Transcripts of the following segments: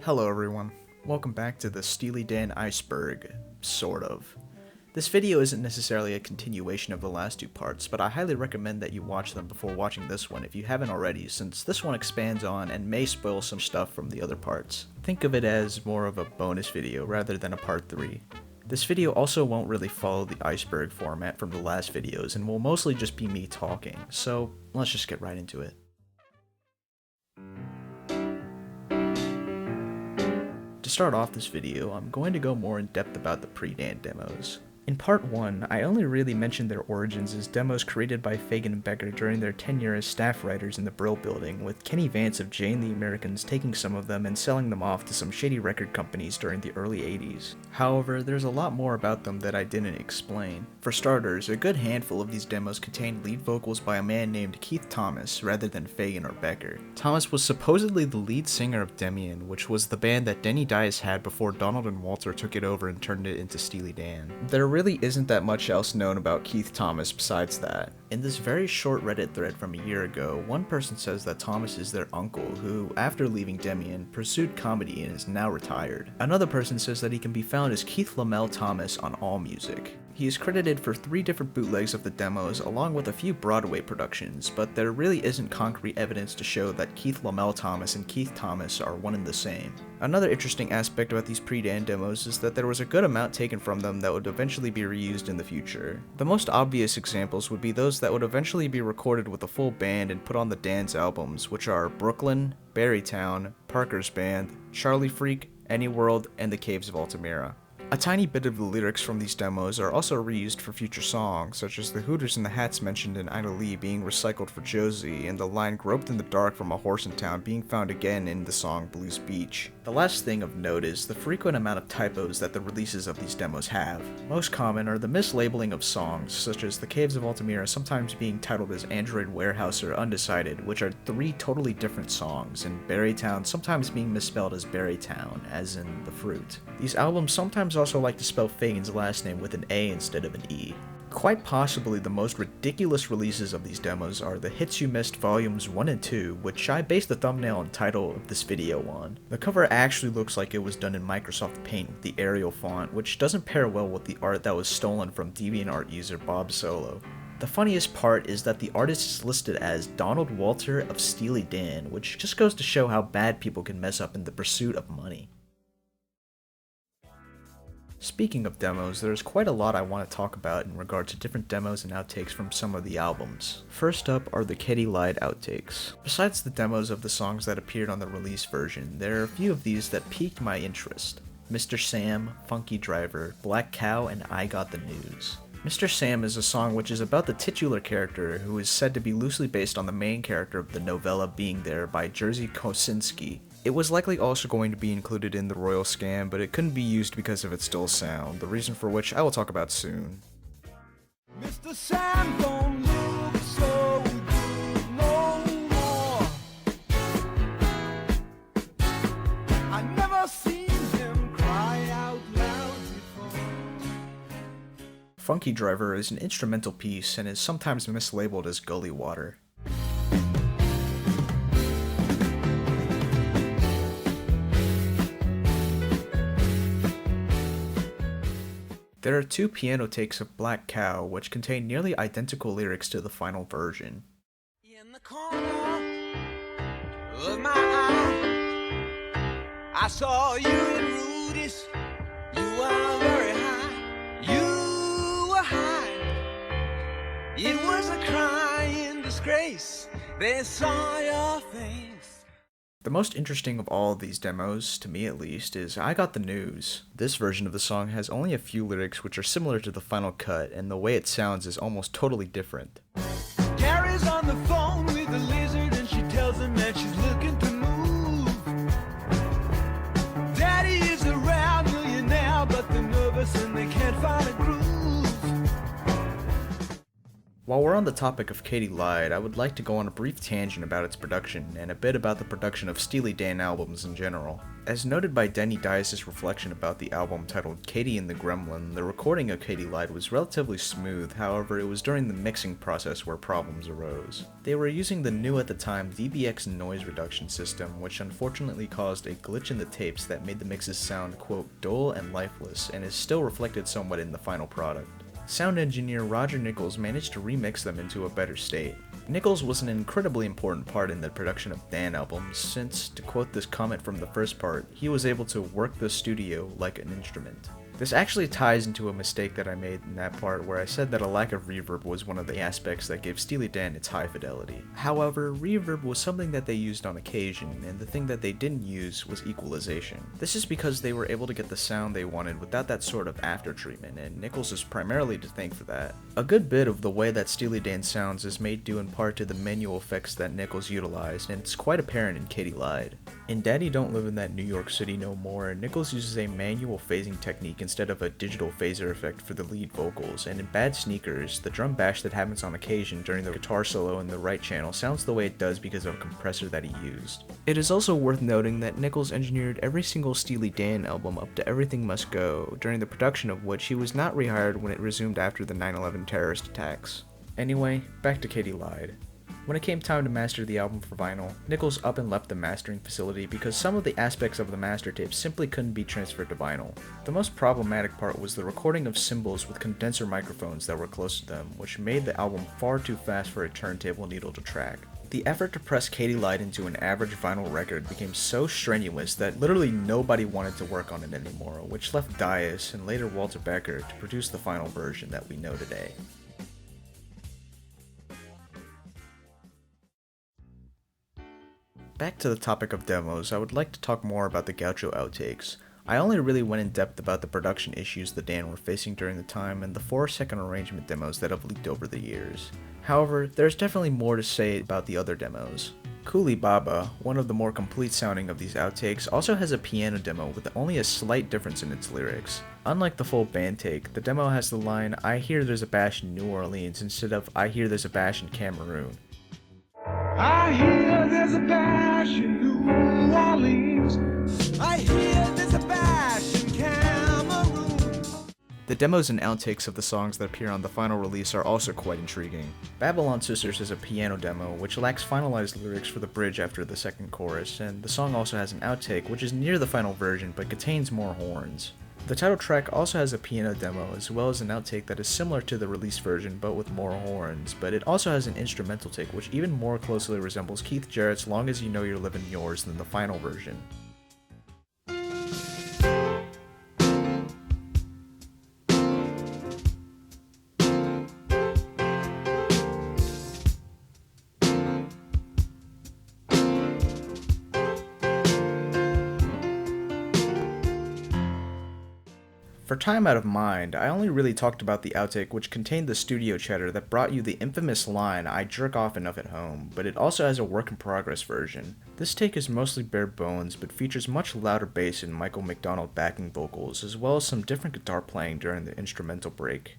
Hello everyone, welcome back to the Steely Iceberg, sort of. This video isn't necessarily a continuation of the last two parts, but I highly recommend that you watch them before watching this one if you haven't already, since this one expands on and may spoil some stuff from the other parts. Think of it as more of a bonus video rather than a part 3. This video also won't really follow the Iceberg format from the last videos and will mostly just be me talking, so let's just get right into it. To start off this video, I'm going to go more in depth about the pre-Dan demos. In part 1, I only really mentioned their origins as demos created by Fagen and Becker during their tenure as staff writers in the Brill Building, with Kenny Vance of Jay and the Americans taking some of them and selling them off to some shady record companies during the early 80s. However, there's a lot more about them that I didn't explain. For starters, a good handful of these demos contained lead vocals by a man named Keith Thomas rather than Fagen or Becker. Thomas was supposedly the lead singer of Demian, which was the band that Denny Dias had before Donald and Walter took it over and turned it into Steely Dan. There really isn't that much else known about Keith Thomas besides that. In this very short Reddit thread from a year ago, one person says that Thomas is their uncle who, after leaving Demian, pursued comedy and is now retired. Another person says that he can be found as Keith Lamel Thomas on AllMusic. He is credited for 3 different bootlegs of the demos along with a few Broadway productions, but there really isn't concrete evidence to show that Keith Lamel Thomas and Keith Thomas are one and the same. Another interesting aspect about these pre-Dan demos is that there was a good amount taken from them that would eventually be reused in the future. The most obvious examples would be those that would eventually be recorded with a full band and put on the Dan's albums, which are Brooklyn, Barrytown, Parker's Band, Charlie Freak, Any World, and The Caves of Altamira. A tiny bit of the lyrics from these demos are also reused for future songs, such as the Hooters and the Hats mentioned in Ida Lee being recycled for Josie, and the line Groped in the Dark from A Horse in Town being found again in the song Blues Beach. The last thing of note is the frequent amount of typos that the releases of these demos have. Most common are the mislabeling of songs, such as The Caves of Altamira sometimes being titled as Android Warehouse or Undecided, which are 3 totally different songs, and Barrytown sometimes being misspelled as Berrytown, as in the fruit. These albums sometimes also like to spell Fagen's last name with an A instead of an E. Quite possibly the most ridiculous releases of these demos are the Hits You Missed Volumes 1 and 2, which I based the thumbnail and title of this video on. The cover actually looks like it was done in Microsoft Paint with the Arial font, which doesn't pair well with the art that was stolen from DeviantArt user Bob Solo. The funniest part is that the artist is listed as Donald Walter of Steely Dan, which just goes to show how bad people can mess up in the pursuit of money. Speaking of demos, there's quite a lot I want to talk about in regard to different demos and outtakes from some of the albums. First up are the Kitty Lied outtakes. Besides the demos of the songs that appeared on the release version, there are a few of these that piqued my interest. Mr. Sam, Funky Driver, Black Cow, and I Got the News. Mr. Sam is a song which is about the titular character who is said to be loosely based on the main character of the novella Being There by Jerzy Kosinski. It was likely also going to be included in the Royal Scam, but it couldn't be used because of its dull sound, the reason for which I will talk about soon. Mr. Sam don't look so good no more. I never seen him cry out loud before. Funky Driver is an instrumental piece and is sometimes mislabeled as Gully Water. There are 2 piano takes of Black Cow, which contain nearly identical lyrics to the final version. In the corner of my eye, I saw you and Rudy's. You were very high. You were high. It was a crying disgrace. They saw your face. The most interesting of all of these demos, to me at least, is I Got the News. This version of the song has only a few lyrics which are similar to the final cut, and the way it sounds is almost totally different. Gary's on the phone with the lizard and she tells him that she's looking to move. Daddy is a round millionaire, but they're nervous and they can't find a groove. While we're on the topic of Katy Lied, I would like to go on a brief tangent about its production, and a bit about the production of Steely Dan albums in general. As noted by Denny Dias' reflection about the album titled Katy and the Gremlin, the recording of Katy Lied was relatively smooth, however it was during the mixing process where problems arose. They were using the new at the time DBX noise reduction system, which unfortunately caused a glitch in the tapes that made the mixes sound, quote, dull and lifeless, and is still reflected somewhat in the final product. Sound engineer Roger Nichols managed to remix them into a better state. Nichols was an incredibly important part in the production of Dan albums since, to quote this comment from the first part, he was able to work the studio like an instrument. This actually ties into a mistake that I made in that part where I said that a lack of reverb was one of the aspects that gave Steely Dan its high fidelity. However, reverb was something that they used on occasion, and the thing that they didn't use was equalization. This is because they were able to get the sound they wanted without that sort of after treatment, and Nichols is primarily to thank for that. A good bit of the way that Steely Dan sounds is made due in part to the manual effects that Nichols utilized, and it's quite apparent in Katy Lied. In Daddy Don't Live in That New York City No More, Nichols uses a manual phasing technique instead of a digital phaser effect for the lead vocals, and in Bad Sneakers, the drum bash that happens on occasion during the guitar solo in the right channel sounds the way it does because of a compressor that he used. It is also worth noting that Nichols engineered every single Steely Dan album up to Everything Must Go, during the production of which he was not rehired when it resumed after the 9/11 terrorist attacks. Anyway, back to Katy Lied. When it came time to master the album for vinyl, Nichols up and left the mastering facility because some of the aspects of the master tape simply couldn't be transferred to vinyl. The most problematic part was the recording of cymbals with condenser microphones that were close to them, which made the album far too fast for a turntable needle to track. The effort to press Katy Lied into an average vinyl record became so strenuous that literally nobody wanted to work on it anymore, which left Dias and later Walter Becker to produce the final version that we know today. Back to the topic of demos, I would like to talk more about the Gaucho outtakes. I only really went in depth about the production issues the Dan were facing during the time and the 4-second arrangement demos that have leaked over the years. However, there's definitely more to say about the other demos. Coolie Baba, one of the more complete sounding of these outtakes, also has a piano demo with only a slight difference in its lyrics. Unlike the full band take, the demo has the line, "I hear there's a bash in New Orleans" instead of "I hear there's a bash in Cameroon." I hear there's a bash in New Orleans. I hear there's a bash in Cameroon. The demos and outtakes of the songs that appear on the final release are also quite intriguing. Babylon Sisters is a piano demo, which lacks finalized lyrics for the bridge after the second chorus, and the song also has an outtake which is near the final version but contains more horns. The title track also has a piano demo as well as an outtake that is similar to the release version but with more horns, but it also has an instrumental take which even more closely resembles Keith Jarrett's Long As You Know You're Living Yours than the final version. For time out of mind, I only really talked about the outtake which contained the studio chatter that brought you the infamous line, "I jerk off enough at home," but it also has a work in progress version. This take is mostly bare bones, but features much louder bass and Michael McDonald backing vocals, as well as some different guitar playing during the instrumental break.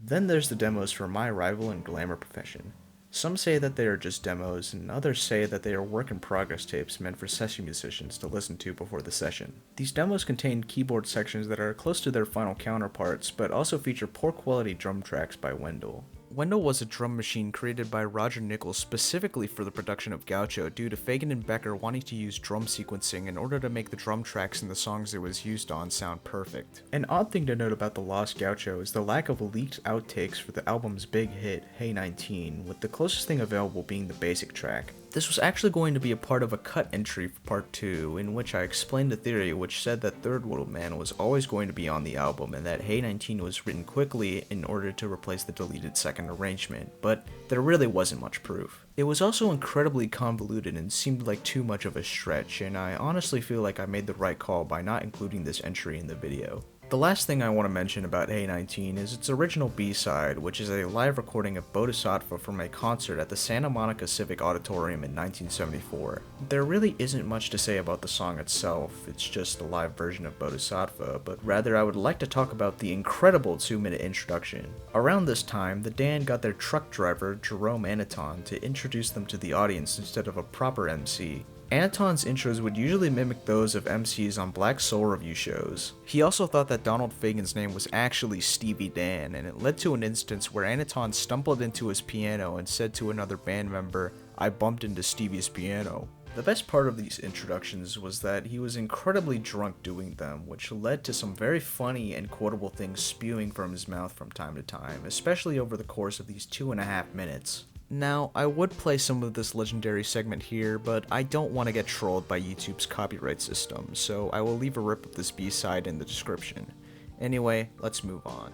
Then there's the demos for My Rival and Glamour Profession. Some say that they are just demos, and others say that they are work-in-progress tapes meant for session musicians to listen to before the session. These demos contain keyboard sections that are close to their final counterparts, but also feature poor-quality drum tracks by Wendell. Wendell was a drum machine created by Roger Nichols specifically for the production of Gaucho due to Fagen and Becker wanting to use drum sequencing in order to make the drum tracks in the songs it was used on sound perfect. An odd thing to note about the Lost Gaucho is the lack of leaked outtakes for the album's big hit, Hey 19, with the closest thing available being the basic track. This was actually going to be a part of a cut entry for part 2, in which I explained a theory which said that Third World Man was always going to be on the album and that Hey 19 was written quickly in order to replace the deleted second arrangement, but there really wasn't much proof. It was also incredibly convoluted and seemed like too much of a stretch, and I honestly feel like I made the right call by not including this entry in the video. The last thing I want to mention about Hey 19 is its original B-side, which is a live recording of Bodhisattva from a concert at the Santa Monica Civic Auditorium in 1974. There really isn't much to say about the song itself, it's just a live version of Bodhisattva, but rather I would like to talk about the incredible 2-minute introduction. Around this time, the band got their truck driver, Jerome Anaton, to introduce them to the audience instead of a proper MC. Anaton's intros would usually mimic those of MCs on Black Soul Review shows. He also thought that Donald Fagen's name was actually Stevie Dan, and it led to an instance where Anaton stumbled into his piano and said to another band member, "I bumped into Stevie's piano." The best part of these introductions was that he was incredibly drunk doing them, which led to some very funny and quotable things spewing from his mouth from time to time, especially over the course of these 2.5 minutes. Now, I would play some of this legendary segment here, but I don't want to get trolled by YouTube's copyright system, so I will leave a rip of this B-side in the description. Anyway, let's move on.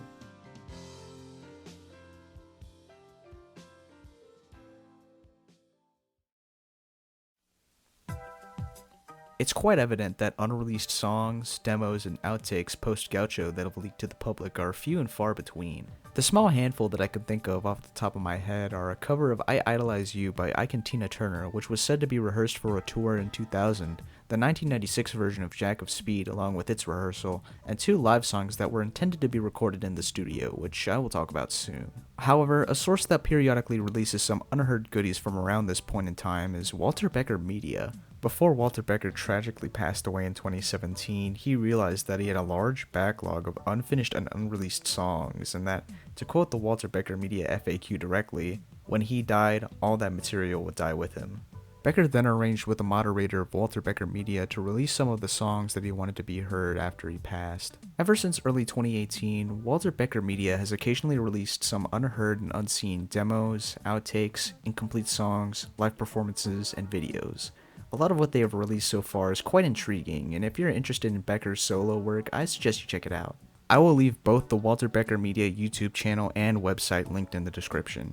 It's quite evident that unreleased songs, demos, and outtakes post-Gaucho that have leaked to the public are few and far between. The small handful that I can think of off the top of my head are a cover of I Idolize You by Ike and Tina Turner, which was said to be rehearsed for a tour in 2000, the 1996 version of Jack of Speed along with its rehearsal, and 2 live songs that were intended to be recorded in the studio, which I will talk about soon. However, a source that periodically releases some unheard goodies from around this point in time is Walter Becker Media. Before Walter Becker tragically passed away in 2017, he realized that he had a large backlog of unfinished and unreleased songs, and that, to quote the Walter Becker Media FAQ directly, when he died, all that material would die with him. Becker then arranged with the moderator of Walter Becker Media to release some of the songs that he wanted to be heard after he passed. Ever since early 2018, Walter Becker Media has occasionally released some unheard and unseen demos, outtakes, incomplete songs, live performances, and videos. A lot of what they have released so far is quite intriguing, and if you're interested in Becker's solo work, I suggest you check it out. I will leave both the Walter Becker Media YouTube channel and website linked in the description.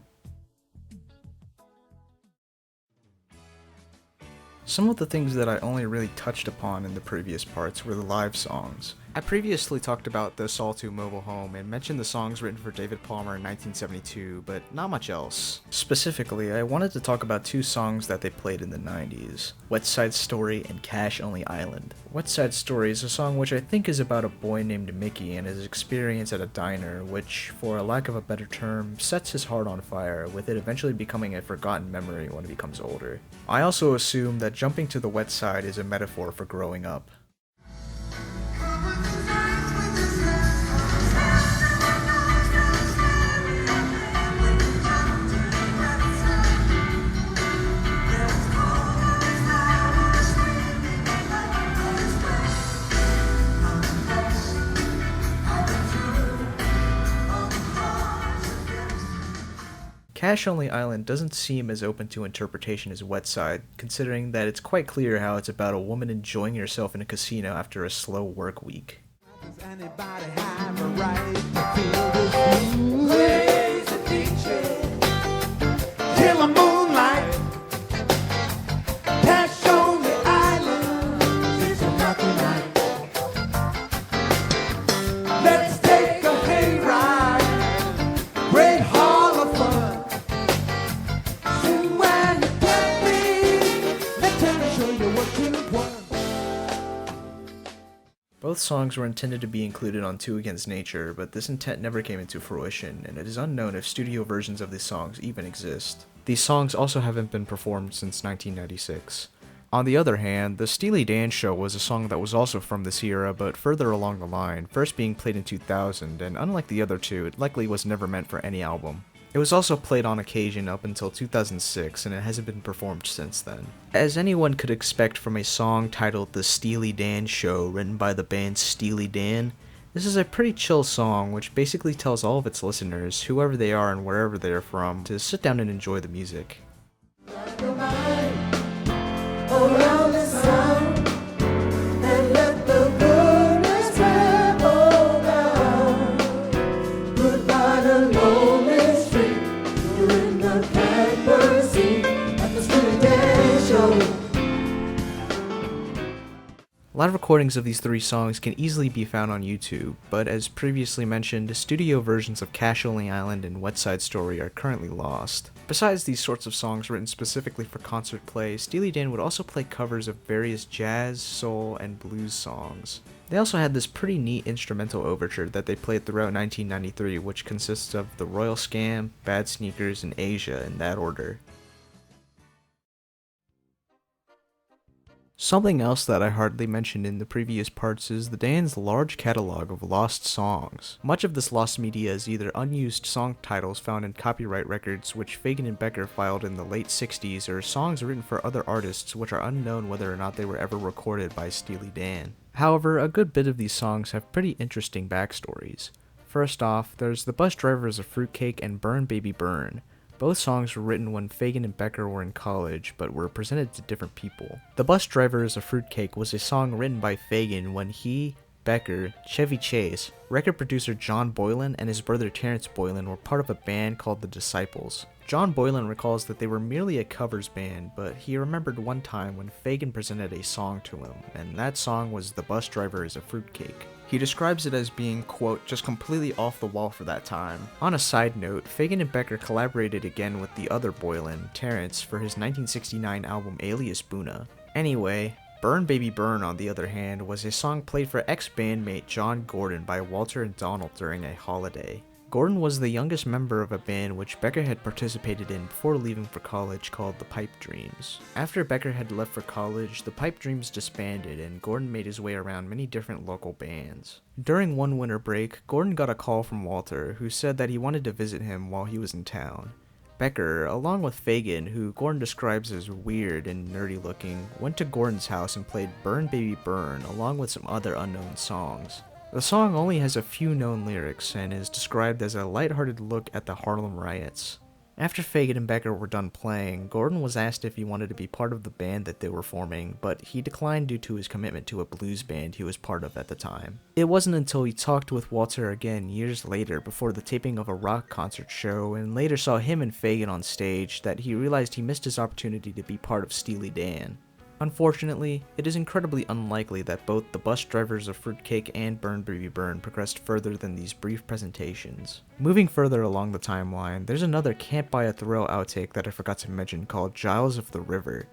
Some of the things that I only really touched upon in the previous parts were the live songs. I previously talked about the Saul 2 mobile home and mentioned the songs written for David Palmer in 1972, but not much else. Specifically, I wanted to talk about 2 songs that they played in the 90s, West Side Story and Cash Only Island. West Side Story is a song which I think is about a boy named Mickey and his experience at a diner, which, for a lack of a better term, sets his heart on fire, with it eventually becoming a forgotten memory when he becomes older. I also assume that jumping to the wet side is a metaphor for growing up. Cash Only Island doesn't seem as open to interpretation as Wet Side, considering that it's quite clear how it's about a woman enjoying herself in a casino after a slow work week. Does anybody have a right to feel this blue? Crazy beaches, till the moonlight. Cash on the island, it's a lucky night. Let's take a hayride, great hall of fun. Soon when you get me, let's show you what you want. Both songs were intended to be included on Two Against Nature, but this intent never came into fruition, and it is unknown if studio versions of these songs even exist. These songs also haven't been performed since 1996. On the other hand, the Steely Dan Show was a song that was also from this era, but further along the line, first being played in 2000, and unlike the other two, it likely was never meant for any album. It was also played on occasion up until 2006, and it hasn't been performed since then. As anyone could expect from a song titled The Steely Dan Show, written by the band Steely Dan, this is a pretty chill song which basically tells all of its listeners, whoever they are and wherever they are from, to sit down and enjoy the music. Around the sun, and let the goodness travel down. Goodbye to lonely street. You're in the catbird seat at the Steely Dan Show. A lot of recordings of these 3 songs can easily be found on YouTube, but as previously mentioned, studio versions of Cash Only Island and Wet Side Story are currently lost. Besides these sorts of songs written specifically for concert play, Steely Dan would also play covers of various jazz, soul, and blues songs. They also had this pretty neat instrumental overture that they played throughout 1993, which consists of The Royal Scam, Bad Sneakers, and Asia in that order. Something else that I hardly mentioned in the previous parts is the Dan's large catalog of lost songs. Much of this lost media is either unused song titles found in copyright records which Fagen and Becker filed in the late 60s, or songs written for other artists which are unknown whether or not they were ever recorded by Steely Dan. However, a good bit of these songs have pretty interesting backstories. First off, there's The Bus Driver is a Fruitcake and Burn Baby Burn. Both songs were written when Fagen and Becker were in college, but were presented to different people. The Bus Driver is a Fruitcake was a song written by Fagen when he, Becker, Chevy Chase, record producer John Boylan, and his brother Terrence Boylan were part of a band called The Disciples. John Boylan recalls that they were merely a covers band, but he remembered one time when Fagen presented a song to him, and that song was The Bus Driver is a Fruitcake. He describes it as being, quote, just completely off the wall for that time. On a side note, Fagen and Becker collaborated again with the other Boylan, Terrence, for his 1969 album Alias Boona. Anyway, Burn Baby Burn, on the other hand, was a song played for ex-bandmate John Gordon by Walter and Donald during a holiday. Gordon was the youngest member of a band which Becker had participated in before leaving for college called the Pipe Dreams. After Becker had left for college, the Pipe Dreams disbanded and Gordon made his way around many different local bands. During one winter break, Gordon got a call from Walter, who said that he wanted to visit him while he was in town. Becker, along with Fagen, who Gordon describes as weird and nerdy looking, went to Gordon's house and played Burn Baby Burn along with some other unknown songs. The song only has a few known lyrics and is described as a lighthearted look at the Harlem riots. After Fagen and Becker were done playing, Gordon was asked if he wanted to be part of the band that they were forming, but he declined due to his commitment to a blues band he was part of at the time. It wasn't until he talked with Walter again years later before the taping of a rock concert show and later saw him and Fagen on stage that he realized he missed his opportunity to be part of Steely Dan. Unfortunately, it is incredibly unlikely that both The Bus Drivers of Fruitcake and Burn Baby Burn progressed further than these brief presentations. Moving further along the timeline, there's another Can't Buy a Thrill outtake that I forgot to mention called Giles of the River.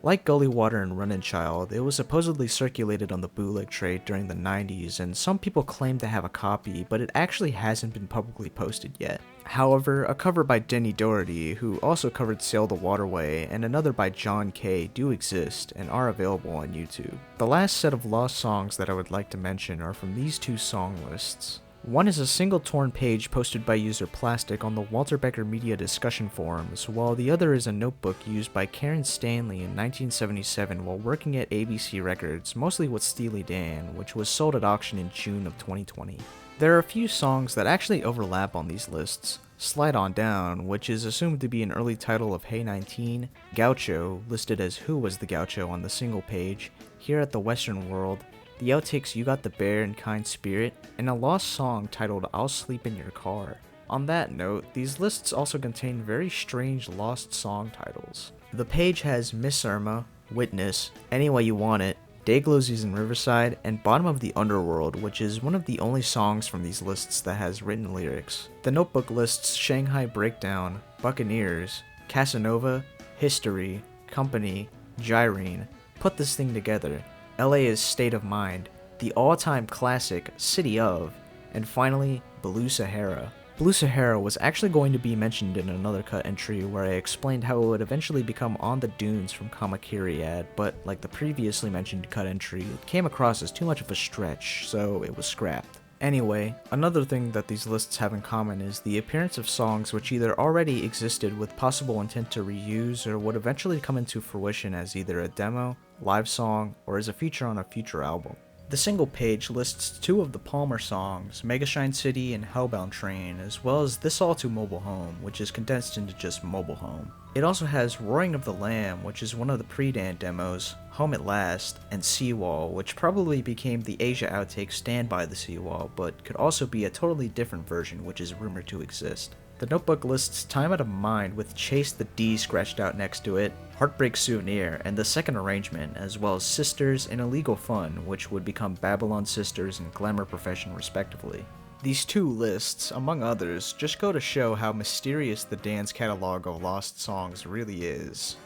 Like Gully Water and Runnin' Child, it was supposedly circulated on the bootleg trade during the 90s, and some people claim to have a copy, but it actually hasn't been publicly posted yet. However, a cover by Denny Doherty, who also covered Sail the Waterway, and another by John Kay do exist and are available on YouTube. The last set of lost songs that I would like to mention are from these two song lists. One is a single torn page posted by user Plastic on the Walter Becker Media discussion forums, while the other is a notebook used by Karen Stanley in 1977 while working at ABC Records, mostly with Steely Dan, which was sold at auction in June of 2020. There are a few songs that actually overlap on these lists. Slide On Down, which is assumed to be an early title of Hey 19, Gaucho, listed as Who Was the Gaucho on the single page, Here at the Western World, the outtakes You Got the Bear and Kind Spirit, and a lost song titled I'll Sleep in Your Car. On that note, these lists also contain very strange lost song titles. The page has Miss Irma, Witness, Any Way You Want It, Dayglows in Riverside, and Bottom of the Underworld, which is one of the only songs from these lists that has written lyrics. The notebook lists Shanghai Breakdown, Buccaneers, Casanova, History, Company, Gyrene, Put This Thing Together, LA is State of Mind, the all-time classic City of, and finally, Blue Sahara. Blue Sahara was actually going to be mentioned in another cut entry where I explained how it would eventually become On the Dunes from Kamakiriad, but like the previously mentioned cut entry, it came across as too much of a stretch, so it was scrapped. Anyway, another thing that these lists have in common is the appearance of songs which either already existed with possible intent to reuse or would eventually come into fruition as either a demo, live song, or as a feature on a future album. The single page lists two of the Palmer songs, Megashine City and Hellbound Train, as well as This All to Mobile Home, which is condensed into just Mobile Home. It also has Roaring of the Lamb, which is one of the pre-Dan demos, Home at Last, and Seawall, which probably became the Asia outtake Stand By the Seawall, but could also be a totally different version which is rumored to exist. The notebook lists Time Out of Mind with Chase the D scratched out next to it, Heartbreak Souvenir, and the second arrangement, as well as Sisters and Illegal Fun, which would become Babylon Sisters and Glamour Profession respectively. These two lists, among others, just go to show how mysterious the Dan's catalog of lost songs really is.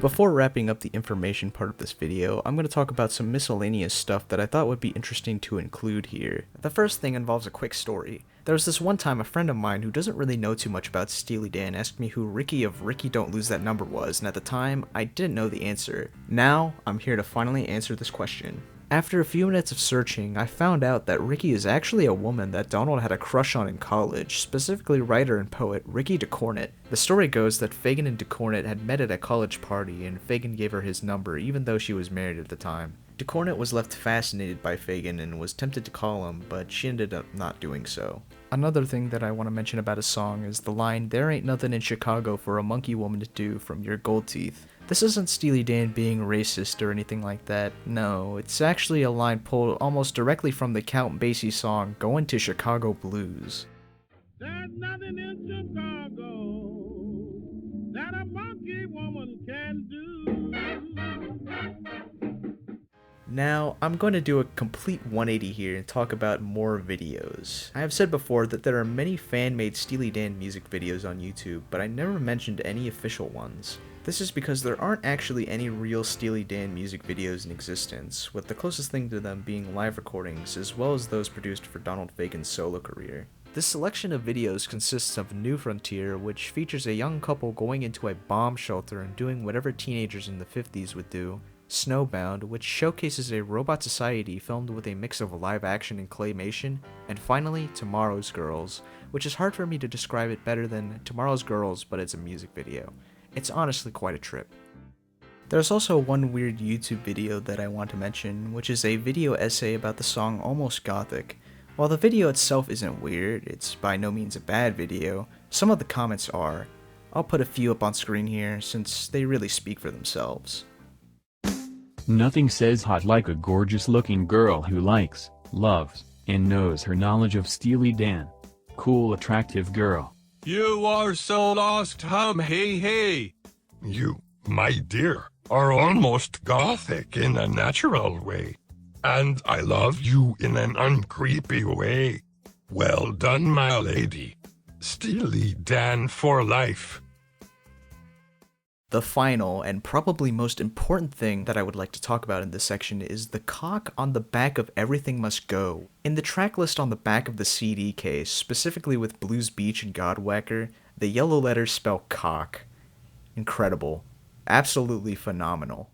Before wrapping up the information part of this video, I'm going to talk about some miscellaneous stuff that I thought would be interesting to include here. The first thing involves a quick story. There was this one time a friend of mine who doesn't really know too much about Steely Dan asked me who Ricky of Ricky Don't Lose That Number was, and at the time, I didn't know the answer. Now, I'm here to finally answer this question. After a few minutes of searching, I found out that Ricky is actually a woman that Donald had a crush on in college, specifically writer and poet Ricky DeCornet. The story goes that Fagen and DeCornet had met at a college party, and Fagen gave her his number even though she was married at the time. DeCornet was left fascinated by Fagen and was tempted to call him, but she ended up not doing so. Another thing that I want to mention about a song is the line, "There ain't nothing in Chicago for a monkey woman to do" from Your Gold Teeth. This isn't Steely Dan being racist or anything like that, no, it's actually a line pulled almost directly from the Count Basie song, Going to Chicago Blues. There's nothing in Chicago that a monkey woman can do. Now, I'm going to do a complete 180 here and talk about more videos. I have said before that there are many fan-made Steely Dan music videos on YouTube, but I never mentioned any official ones. This is because there aren't actually any real Steely Dan music videos in existence, with the closest thing to them being live recordings, as well as those produced for Donald Fagen's solo career. This selection of videos consists of New Frontier, which features a young couple going into a bomb shelter and doing whatever teenagers in the 50s would do, Snowbound, which showcases a robot society filmed with a mix of live action and claymation, and finally, Tomorrow's Girls, which is hard for me to describe it better than Tomorrow's Girls, but it's a music video. It's honestly quite a trip. There's also one weird YouTube video that I want to mention, which is a video essay about the song Almost Gothic. While the video itself isn't weird, it's by no means a bad video, some of the comments are. I'll put a few up on screen here, since they really speak for themselves. Nothing says hot like a gorgeous-looking girl who likes, loves, and knows her knowledge of Steely Dan. Cool, attractive girl. You are so lost, hey hey. You, my dear, are almost gothic in a natural way. And I love you in an uncreepy way. Well done, my lady. Steely Dan for life. The final, and probably most important thing that I would like to talk about in this section is the cock on the back of Everything Must Go. In the track list on the back of the CD case, specifically with Blues Beach and Godwhacker, the yellow letters spell cock. Incredible. Absolutely phenomenal.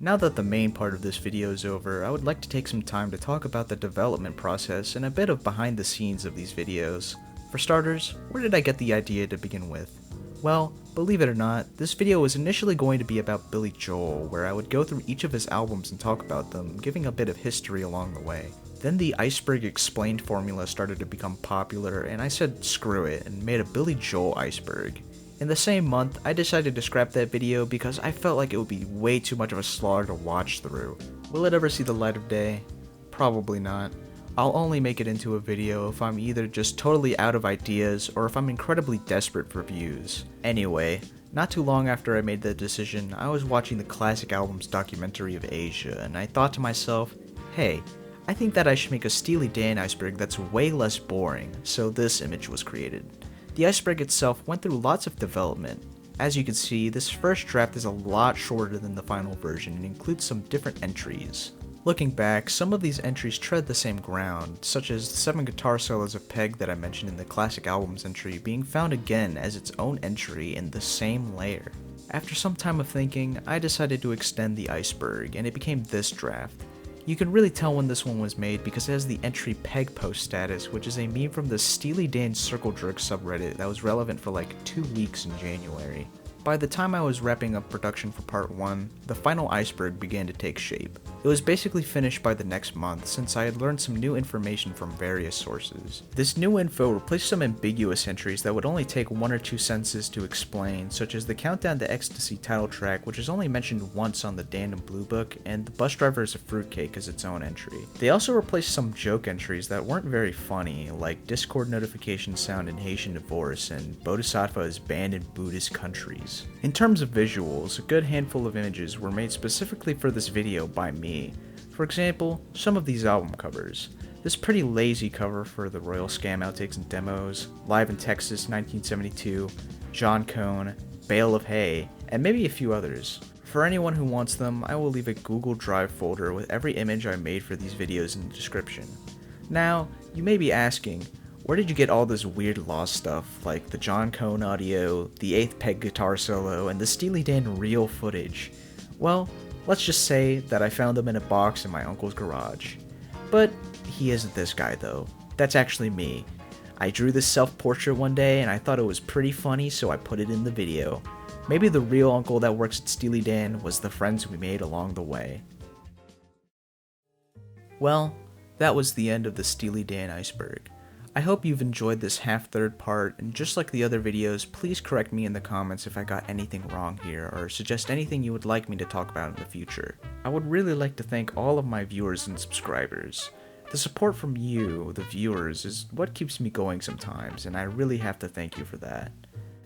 Now that the main part of this video is over, I would like to take some time to talk about the development process and a bit of behind the scenes of these videos. For starters, where did I get the idea to begin with? Well, believe it or not, this video was initially going to be about Billy Joel, where I would go through each of his albums and talk about them, giving a bit of history along the way. Then the Iceberg Explained formula started to become popular, and I said screw it, and made a Billy Joel Iceberg. In the same month, I decided to scrap that video because I felt like it would be way too much of a slog to watch through. Will it ever see the light of day? Probably not. I'll only make it into a video if I'm either just totally out of ideas or if I'm incredibly desperate for views. Anyway, not too long after I made that decision, I was watching the Classic Albums documentary of Asia, and I thought to myself, hey, I think that I should make a Steely Dan Iceberg that's way less boring, so this image was created. The Iceberg itself went through lots of development. As you can see, this first draft is a lot shorter than the final version and includes some different entries. Looking back, some of these entries tread the same ground, such as the 7 guitar solos of Peg that I mentioned in the Classic Albums entry being found again as its own entry in the same layer. After some time of thinking, I decided to extend the Iceberg, and it became this draft. You can really tell when this one was made because it has the entry Peg Post status, which is a meme from the Steely Dan Circle Jerk subreddit that was relevant for like 2 weeks in January. By the time I was wrapping up production for part 1, the final iceberg began to take shape. It was basically finished by the next month since I had learned some new information from various sources. This new info replaced some ambiguous entries that would only take 1 or 2 sentences to explain, such as the Countdown to Ecstasy title track, which is only mentioned once on the Dan and Blue book, and the bus driver is a fruitcake as its own entry. They also replaced some joke entries that weren't very funny, like Discord notification sound in Haitian divorce and Bodhisattva is banned in Buddhist countries. In terms of visuals, a good handful of images were made specifically for this video by me. For example, some of these album covers. This pretty lazy cover for the Royal Scam Outtakes and Demos, Live in Texas 1972, John Cone, Bale of Hay, and maybe a few others. For anyone who wants them, I will leave a Google Drive folder with every image I made for these videos in the description. Now, you may be asking, where did you get all this weird lost stuff, like the John Cone audio, the 8th peg guitar solo, and the Steely Dan reel footage? Well, let's just say that I found them in a box in my uncle's garage. But he isn't this guy though. That's actually me. I drew this self-portrait one day and I thought it was pretty funny, so I put it in the video. Maybe the real uncle that works at Steely Dan was the friends we made along the way. Well, that was the end of the Steely Dan Iceberg. I hope you've enjoyed this half-third part, and just like the other videos, please correct me in the comments if I got anything wrong here, or suggest anything you would like me to talk about in the future. I would really like to thank all of my viewers and subscribers. The support from you, the viewers, is what keeps me going sometimes, and I really have to thank you for that.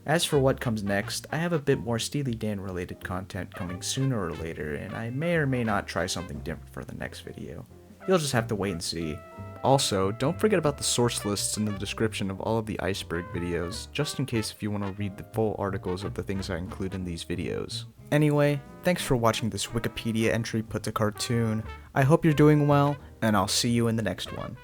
As for what comes next, I have a bit more Steely Dan related content coming sooner or later, and I may or may not try something different for the next video. You'll just have to wait and see. Also, don't forget about the source lists in the description of all of the Iceberg videos, just in case if you want to read the full articles of the things I include in these videos. Anyway, thanks for watching this Wikipedia entry put to cartoon. I hope you're doing well, and I'll see you in the next one.